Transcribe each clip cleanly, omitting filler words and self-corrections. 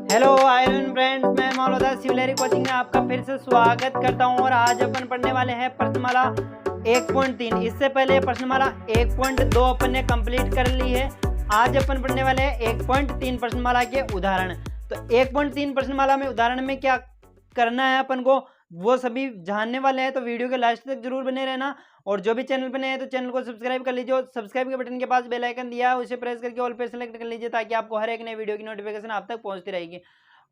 Hello iron friends, मैं मौलाना सिवलरी coaching में आपका फिर से स्वागत करता हूं और आज अपन पढ़ने वाले हैं प्रश्नमाला 1.3। इससे पहले प्रश्नमाला 1.2 अपन ने कंप्लीट कर ली है। आज अपन पढ़ने वाले हैं 1.3 प्रश्नमाला के उदाहरण। तो 1.3 प्रश्नमाला में उदाहरण में क्या करना है अपन को वो सभी जानने वाले हैं, तो वीडियो के लास्ट तक जरूर बने रहना। और जो भी चैनल पर नए हैं तो चैनल को सब्सक्राइब कर लीजिए और सब्सक्राइब के बटन के पास बेल आइकन दिया है उसे प्रेस करके ऑल पे सेलेक्ट कर लीजिए ताकि आपको हर एक नए वीडियो की नोटिफिकेशन आप तक पहुंचती रहेगी।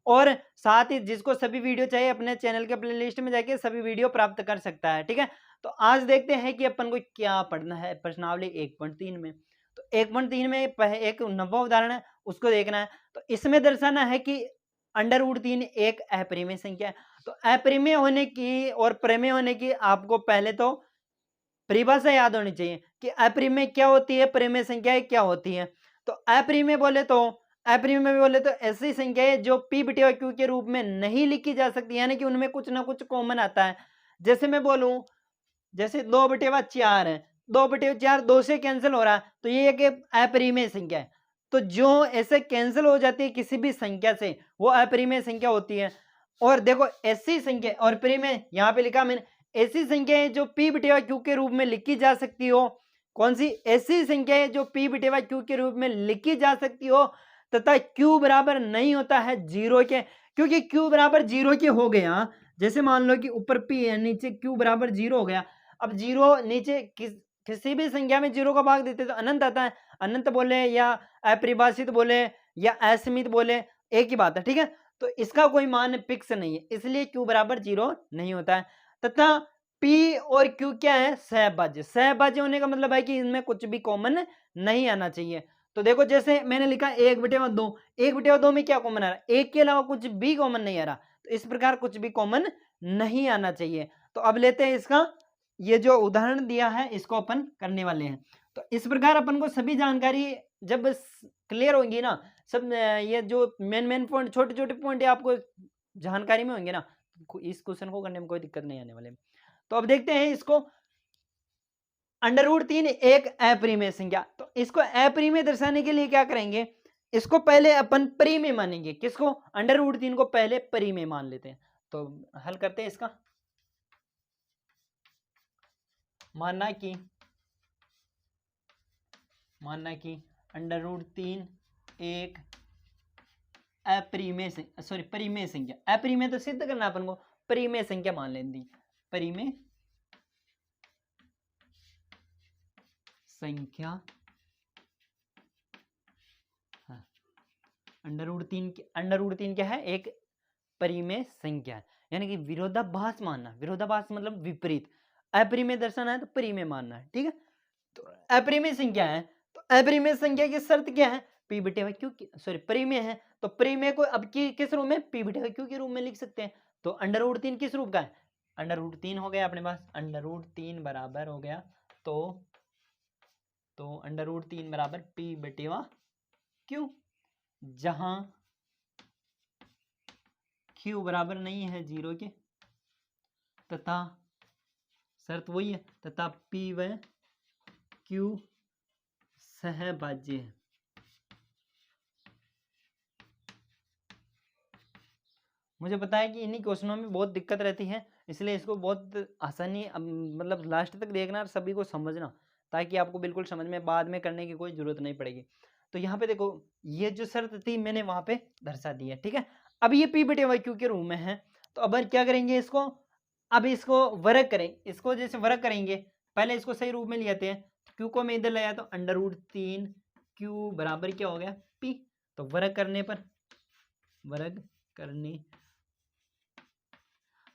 और साथ ही जिसको सभी वीडियो चाहिए अपने चैनल के प्लेलिस्ट में जाके सभी वीडियो प्राप्त कर सकता है। ठीक है, तो आज देखते हैं कि अपन को क्या पढ़ना है प्रश्नावली 1.3 में। तो 1.3 में एक नवा उदाहरण है, उसको देखना है। तो इसमें दर्शाना है कि √3 एक अपरिमेय संख्या है। तो अपरिमेय होने की और प्रमेय होने की आपको पहले तो परिभाषा याद होनी चाहिए कि अपरिमेय क्या होती है, परिमेय संख्याएं क्या होती है। तो अपरिमेय बोले तो ऐसी संख्याएं जो p बटे q के रूप में नहीं लिखी जा सकती, यानी कि उनमें कुछ ना कुछ कॉमन आता है। जैसे मैं बोलूं, जैसे 2/4 है, 2/4 2 से कैंसिल हो रहा है, तो ये एक अपरिमेय संख्या है। तो जो ऐसे कैंसिल हो जाती है किसी भी संख्या से वो अपरिमेय संख्या होती है। और देखो ऐसी संख्या और परिमेय यहाँ पे लिखा मैंने, ऐसी संख्या है जो p बटे q के रूप में लिखी जा सकती हो। कौन सी ऐसी संख्या है जो p बटे q के रूप में लिखी जा सकती हो तथा q बराबर नहीं होता है 0 के, क्योंकि q बराबर 0 के हो गया। जैसे मान लो कि ऊपर p है, नीचे q बराबर 0 हो गया। अब 0 नीचे किसी भी संख्या में 0 का भाग देते तो अनंत आता है। अनंत बोले या अपरिभाषित बोले या असीमित बोले एक ही बात है। ठीक है, तो इसका कोई मान फिक्स नहीं है, इसलिए q बराबर 0 नहीं होता है। तथा p और q क्या है, सहभाज्य। सहभाज्य होने का मतलब है कि इनमें कुछ भी कॉमन नहीं आना चाहिए। तो देखो जैसे मैंने लिखा 1/2, 1/2 में क्या कॉमन आ रहा है, एक के अलावा कुछ भी कॉमन नहीं आ रहा। तो इस प्रकार कुछ भी कॉमन नहीं आना चाहिए। तो अब लेते हैं इसका ये जो उदाहरण दिया है इसको अपन करने वाले हैं। तो इस प्रकार अपन को सभी जानकारी जब क्लियर होगी ना, सब ये जो मेन पॉइंट छोटे छोटे पॉइंट आपको जानकारी में होंगे ना, इस क्वेश्चन को करने में कोई दिक्कत नहीं आने वाले। तो अब देखते हैं इसको। √3 एक अपरिमेय संख्या, तो इसको अपरिमेय दर्शाने के लिए क्या करेंगे, इसको पहले अपन परिमेय मानेंगे। किसको, √3 को पहले परिमेय मान लेते हैं। तो हल करते हैं इसका। मानना कि √3 एक अपरिमेय परिमेय संख्या। अपरिमेय तो सिद्ध करना अपन को, परिमेय संख्या मान लेंगे। परिमेय संख्या हाँ। √3 क्या है, एक परिमेय संख्या है, यानी कि विरोधाभास मानना। विरोधाभास मतलब विपरीत। अपरिमेय दर्शाना है तो परिमेय मानना है। ठीक है, तो अपरिमेय संख्या है, तो अपरिमेय संख्या की शर्त क्या है, p बटे q की परिमेय है। तो परिमेय को अब किस रूप में, p बटे q के रूप में लिख सकते हैं। तो √3 किस रूप का है, √3 हो गया अपने पास, √3 बराबर हो गया तो √3 बराबर p बटे q, जहां q बराबर नहीं है 0 के, तथा शर्त वही है, तथा p व q सहभाज्य है। मुझे पता है कि इन्हीं क्वेश्चनों में बहुत दिक्कत रहती है, इसलिए इसको बहुत आसानी मतलब लास्ट तक देखना और सभी को समझना, ताकि आपको बिल्कुल समझ में बाद में करने की कोई जरूरत नहीं पड़ेगी। तो यहाँ पे देखो ये जो शर्त थी मैंने वहां पे दर्शा दी है। ठीक है, अब ये p बटे q के रूप में है, तो अब क्या करेंगे इसको, अब इसको वर्ग करें। इसको जैसे वर्ग करेंगे, पहले इसको सही रूप में ले आते हैं। q को मैं इधर लाया तो √3 q बराबर क्या हो गया, p। तो वर्ग करने पर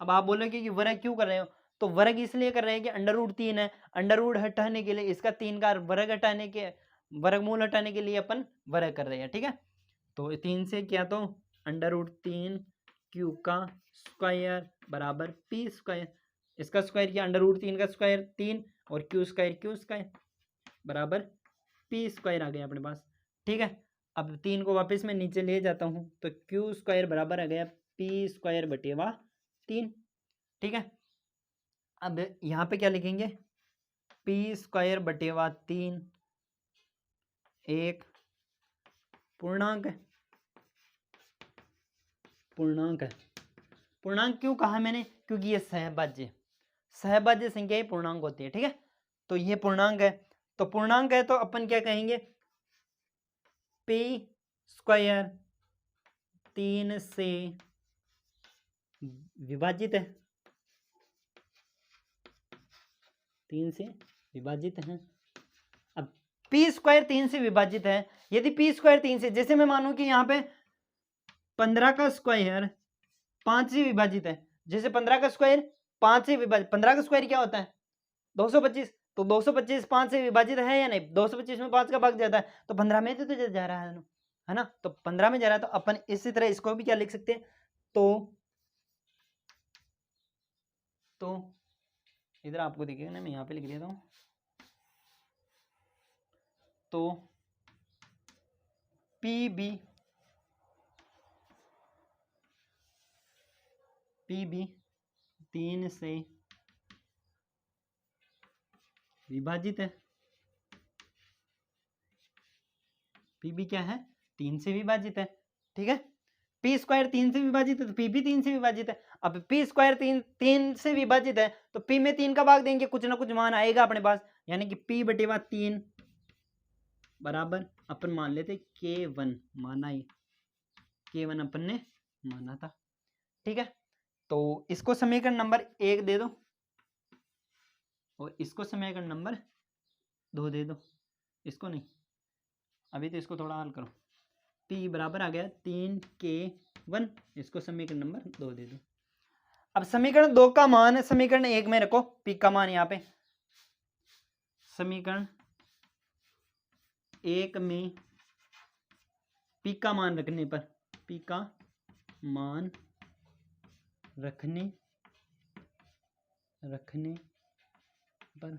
अब आप बोलोगे कि वर्ग क्यों कर रहे हो, तो वर्ग इसलिए कर रहे हैं कि √3 है, अंडर हटाने के लिए, इसका 3 का वर्ग हटाने के, वर्गमूल हटाने के लिए अपन वर्ग कर रहे हैं। ठीक है, तो 3 से क्या, तो √3 q का स्क्वायर बराबर p स्क्वायर, इसका स्क्वायर किया, √3 का स्क्वायर 3 और q स्क्वायर बराबर p स्क्वायर आ गया अपने पास। ठीक है, अब 3 को वापस मैं नीचे ले जाता हूं, तो q स्क्वायर बराबर आ गया p स्क्वायर बटे 3। ठीक है, अब यहां पे क्या लिखेंगे, p स्क्वायर बटे 3 एक पूर्णांक है। पूर्णांक है। पूर्णांक क्यों कहा मैंने? क्योंकि ये सहभाज्य संख्या ही पूर्णांक होती है, ठीक है। तो ये पूर्णांक है, तो पूर्णांक है तो अपन क्या कहेंगे, p स्क्वायर 3 से विभाजित है, 3 से विभाजित है। अब p स्क्वायर 3 से विभाजित है, यदि p स्क्वायर 3 से, जैसे मैं मानूं कि यहाँ पे 15 का स्क्वायर 5 से विभाजित है, जैसे 15 का स्क्वायर 5 से विभाजित, 15 का स्क्वायर क्या होता है 225, तो 225 5 से विभाजित है या नहीं, 225 में 5 का भाग जाता है, तो 15 में तो जा रहा है ना, तो 15 में जा रहा है, तो अपन इसी तरह इसको भी क्या लिख सकते हैं, तो इधर आपको दिखेगा ना, मैं यहाँ पे लिख देता हूँ, तो पी बी 3 से विभाजित है, पी बी क्या है 3 से विभाजित है, ठीक है। पी स्क्वायर 3 से विभाजित है तो पी भी 3 से विभाजित है। अब पी स्क्वायर 3 से विभाजित है तो पी में 3 का भाग देंगे, कुछ ना कुछ मान आएगा अपने पास, यानी कि पी बटेवा 3 बराबर अपन मान लेते K1, माना ही K1 अपन ने माना था, ठीक है। तो इसको समीकरण नंबर 1 दे दो और इसको समीकरण नंबर 2 दे दो, इसको नहीं, अभी तो इसको थोड़ा हल करो। P बराबर आ गया 3K1, इसको समीकरण नंबर 2 दे दो। अब समीकरण 2 का मान समीकरण 1 में रखो, P का मान यहाँ पे समीकरण 1 में P का मान रखने पर, P का मान रखने पर,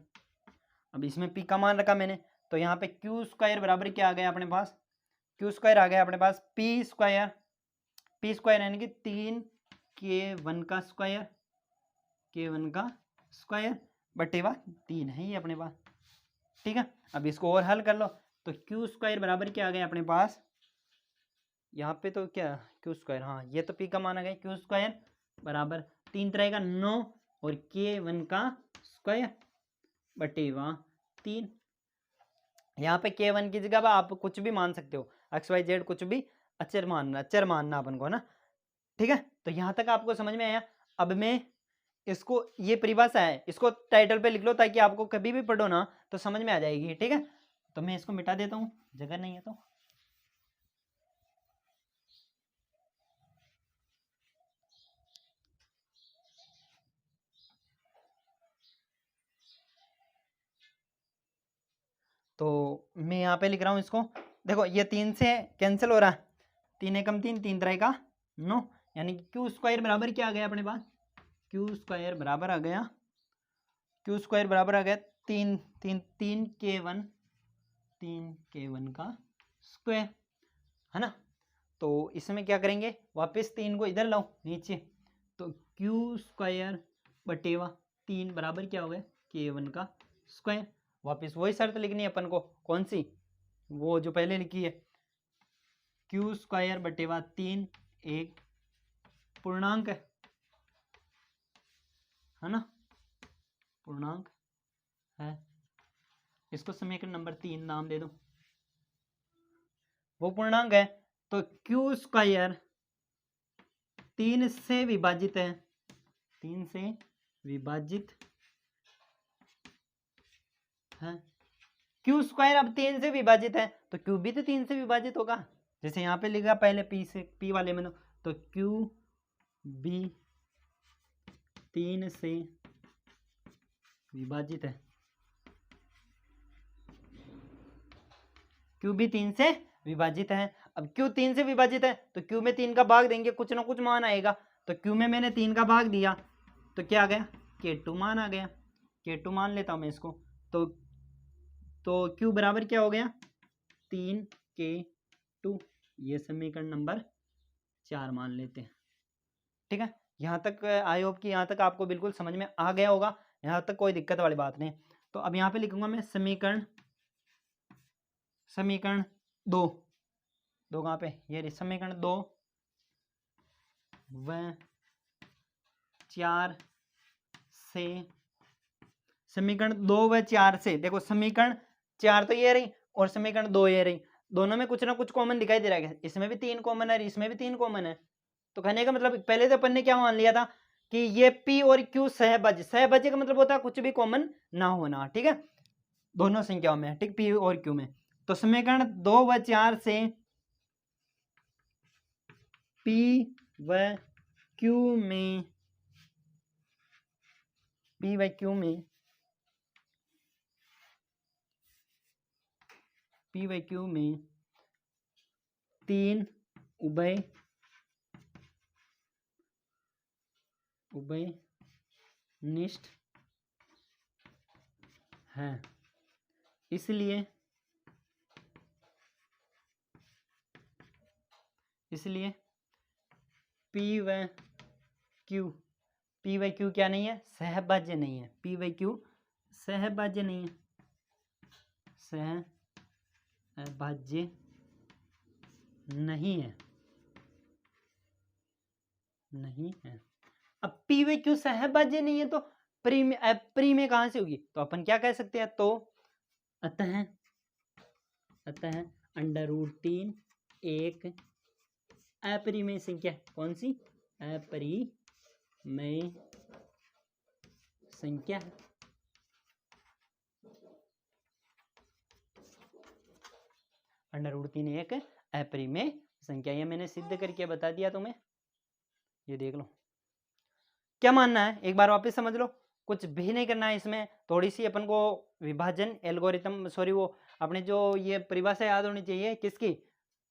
अब इसमें P का मान रखा मैंने, तो यहाँ पे Q स्क्वायर बराबर क्या आ गया अपने पास, Q स्क्वायर आ गया अपने पास P स्क्वायर यानी कि 3K1 का स्क्वायर, K1 का स्क्वायर बटेवा 3 है ये अपने पास, ठीक है। अब इसको और हल कर लो, तो Q स्क्वायर बराबर क्या आ गया अपने पास, यहाँ पे तो क्या Q स्क्वायर, हाँ ये तो P का मान आ गया, Q स्क्वायर बराबर 3 तरह का 9 और K1 का स्क्वायर बटेवा 3। यहाँ पे K1 की जगह आप कुछ भी मान सकते हो, XYZ कुछ भी अचर मानना अपन को ना, ठीक है। तो यहाँ तक आपको समझ में आया। अब मैं इसको, ये परिभाषा है, इसको टाइटल पे लिख लो ताकि आपको कभी भी पढ़ो ना तो समझ में आ जाएगी, ठीक है। तो मैं इसको मिटा देता हूँ, जगह नहीं है तो मैं यहाँ पे लिख रहा हूँ इसको, देखो ये 3 से कैंसिल हो रहा है, 3 एकम 3, 3 तरह का 9, यानी कि Q स्क्वायर बराबर क्या आ गया अपने पास, Q स्क्वायर बराबर आ गया 3 K1 का स्क्वायर, है ना। तो इसमें क्या करेंगे, वापस 3 को इधर लाओ नीचे, तो Q स्क्वायर बटेवा 3 बराबर क्या हो गया K1 का स्क्वायर। वापस वही शर्त लिखनी है अपन को, कौन सी, वो जो पहले लिखी है, Q स्क्वायर बटेवा 3 एक पूर्णांक है ना, पूर्णांक है, इसको समीकरण नंबर 3 नाम दे दो, वो पूर्णांक है। तो Q स्क्वायर 3 से विभाजित है, 3 से विभाजित है, Q स्क्वायर अब 3 से विभाजित है तो Q भी तो 3 से विभाजित होगा, जैसे यहाँ पे लिखा पहले P वाले में, तो Q भी 3 से विभाजित है, Q भी 3 से विभाजित है। अब Q 3 से विभाजित है तो Q में 3 का भाग देंगे, कुछ ना कुछ मान आएगा, तो Q में मैंने 3 का भाग दिया तो क्या आ गया K2 मान आ गया, K2 मान लेता हूँ मैं इसको, तो Q बराबर क्या हो गया 3K2, ये समीकरण नंबर 4 मान लेते हैं, ठीक है। यहाँ तक आई होप कि यहाँ तक आपको बिल्कुल समझ में आ गया होगा, यहाँ तक कोई दिक्कत वाली बात नहीं। तो अब यहाँ पे लिखूंगा मैं समीकरण 2 कहाँ पे, ये समीकरण 2 व 4 से, समीकरण 2 व 4 से, देखो समीकरण 4 तो ये रही और समीकरण 2 ये रही, दोनों में कुछ ना कुछ कॉमन दिखाई दे रहा है, इसमें भी 3 कॉमन है, इसमें भी 3 कॉमन है। तो कहने का मतलब पहले तो अपन ने क्या मान लिया था कि ये P और Q सहभाज्य, सहभाज्य का मतलब होता है कुछ भी कॉमन ना होना, ठीक है, दोनों संख्याओं में, ठीक, P और Q में। तो समीकरण 2 व 4 से P व Q में, P व Q में, P व Q में 3 उभयनिष्ठ है, इसलिए P व Q क्या नहीं है, सहभाज्य नहीं है, P व Q सहभाज्य नहीं है, सहभाज्य नहीं है, नहीं है। अब P व Q सहभाज्य नहीं है तो प्री में कहां से होगी, तो अपन क्या कह सकते हैं, तो अतः √3 एक अपरिमेय संख्या, कौन सी, अपरिमेय संख्या, √3 एक अपरिमेय संख्या, ये मैंने सिद्ध करके बता दिया तुम्हें, ये देख लो। क्या मानना है, एक बार वापस समझ लो, कुछ भी नहीं करना है इसमें, थोड़ी सी अपन को विभाजन एल्गोरिथम, सॉरी वो अपने जो ये परिभाषा याद होनी चाहिए, किसकी,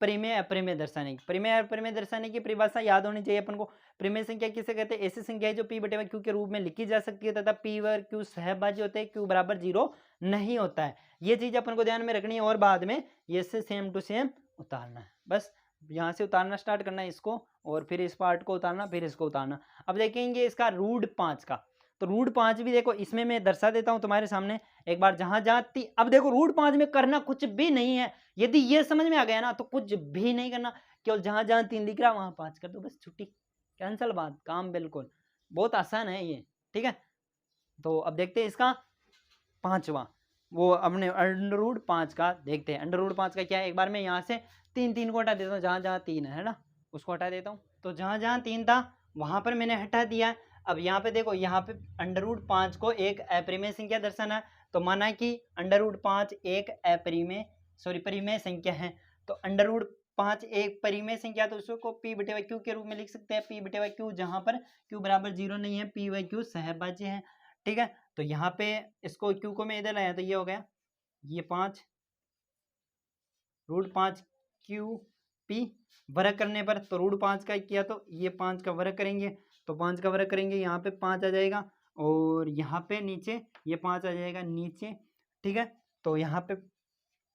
परिमेय अपरिमेय दर्शाने की, परिमेय अपरिमेय दर्शाने की परिभाषा याद होनी चाहिए अपन को। परिमेय संख्या किसे कहते हैं, ऐसी संख्या है जो P/Q के रूप में लिखी जा सकती है तथा P व Q सहभाज्य होते हैं, Q बराबर 0 नहीं होता है, ये चीज अपन को ध्यान में रखनी है, और बाद में ये से सेम टू सेम उतारना है, बस यहाँ से उतारना स्टार्ट करना है इसको, और फिर इस पार्ट को उतारना, फिर इसको उतारना। अब देखेंगे इसका √5 का, तो √5 भी देखो इसमें मैं दर्शा देता हूं तुम्हारे सामने एक बार, जहां जहां अब देखो √5 में करना कुछ भी नहीं है, यदि ये समझ में आ गया ना तो कुछ भी नहीं करना, केवल जहां जहां 3 दिख रहा वहां 5 कर दो, बस छुट्टी, कैंसिल, बात, काम बिल्कुल बहुत आसान है ये, ठीक है। तो अब देखते हैं इसका पांचवा, वो अपने √5 का देखते हैं। √5 का क्या है, एक बार मैं यहाँ से 3 को हटा देता हूँ, जहाँ जहाँ 3 है ना उसको हटा देता हूँ, तो जहाँ जहाँ 3 था वहां पर मैंने हटा दिया। अब यहाँ पे देखो, यहाँ पे √5 को एक अपरिमेय संख्या दर्शाना है, तो माना कि √5 एक परिमेय संख्या है, तो √5 एक परिमेय संख्या, तो उसको P/Q के रूप में लिख सकते हैं, P/Q जहां पर Q बराबर 0 नहीं है, P/Q सहभाज्य है, ठीक है। तो यहाँ पे इसको Q को मैं इधर लाया तो ये हो गया, ये 5 √5 QP वर्ग करने पर, तो √5 का किया तो ये 5 का वर्ग करेंगे, तो 5 का वर्ग करेंगे, यहाँ पे 5 आ जाएगा, और यहाँ पे नीचे ये 5 आ जाएगा नीचे, ठीक है। तो यहाँ पे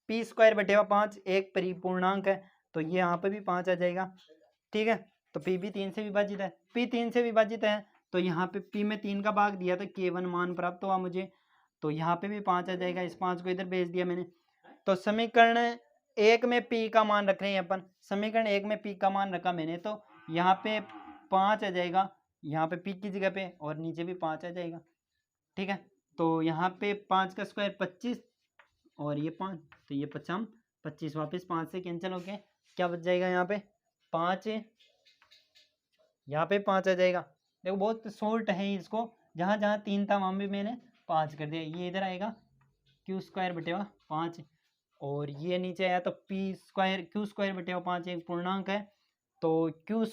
P²/5 एक परिपूर्णांक है, तो ये यहाँ पे भी 5 आ जाएगा, ठीक है। तो P भी 3 से विभाजित है, P 3 से विभाजित है, तो यहाँ पे P में 3 का भाग दिया तो K1 मान प्राप्त हुआ मुझे, तो यहाँ पे भी 5 आ जाएगा, इस 5 को इधर भेज दिया मैंने। तो समीकरण 1 में P का मान रख रहे हैं अपन, समीकरण 1 में P का मान रखा मैंने, तो यहाँ पे 5 आ जाएगा, यहाँ पे P की जगह पे, और नीचे भी 5 आ जाएगा, ठीक है। तो यहाँ पे 5 का स्क्वायर 25, और ये 5, तो ये 25 वापस 5 से कैंसिल हो गए, क्या बच जाएगा यहाँ पे 5, यहाँ पे 5 आ जाएगा। देखो बहुत शॉर्ट है इसको, जहाँ जहाँ 3 था वहाँ भी मैंने 5 कर दिया, ये इधर आएगा Q²/5, और ये नीचे आया तो Q²/5 एक पूर्णांक है, तो Q²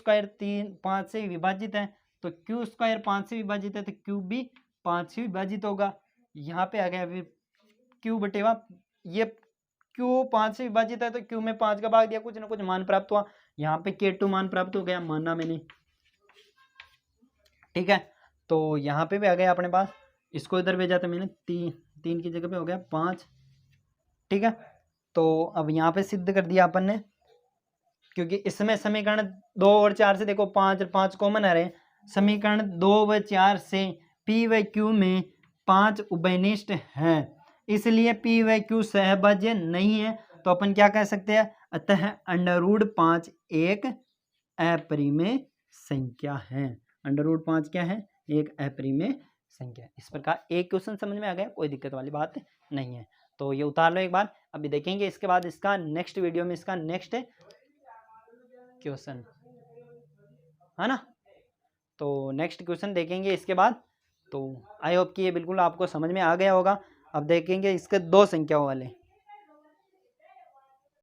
5 से विभाजित है, तो Q² 5 से विभाजित है, तो Q भी 5 से विभाजित होगा, यहाँ पे आ गया फिर ये Q 5 से विभाजित है, तो Q में 5 का भाग दिया, कुछ ना कुछ मान प्राप्त हुआ, यहाँ पे K2 मान प्राप्त हो गया, माना मैंने, ठीक है। तो यहाँ पे भी आ गया अपने पास, इसको इधर भेजा था मैंने, 3 की जगह पे हो गया 5, ठीक है। तो अब यहाँ पे सिद्ध कर दिया अपन ने, क्योंकि इसमें समीकरण 2 और 4 से देखो 5 और 5 कॉमन आ रहे हैं, समीकरण 2 व 4 से P व Q में 5 उभयनिष्ठ हैं, इसलिए P व Q सहभाज्य नहीं है, तो अपन क्या कह सकते हैं, अतः √5 एक अपरिमेय संख्या है। √5 क्या है? एक अपरिमेय संख्या। इस प्रकार एक क्वेश्चन समझ में आ गया, कोई दिक्कत वाली बात नहीं है। तो ये उतार लो एक बार, अभी देखेंगे इसके बाद इसका नेक्स्ट वीडियो में इसका नेक्स्ट क्वेश्चन, है ना। तो नेक्स्ट क्वेश्चन देखेंगे इसके बाद। तो आई होप कि ये बिल्कुल आपको समझ में आ गया होगा। अब देखेंगे इसके 2 संख्याओं वाले।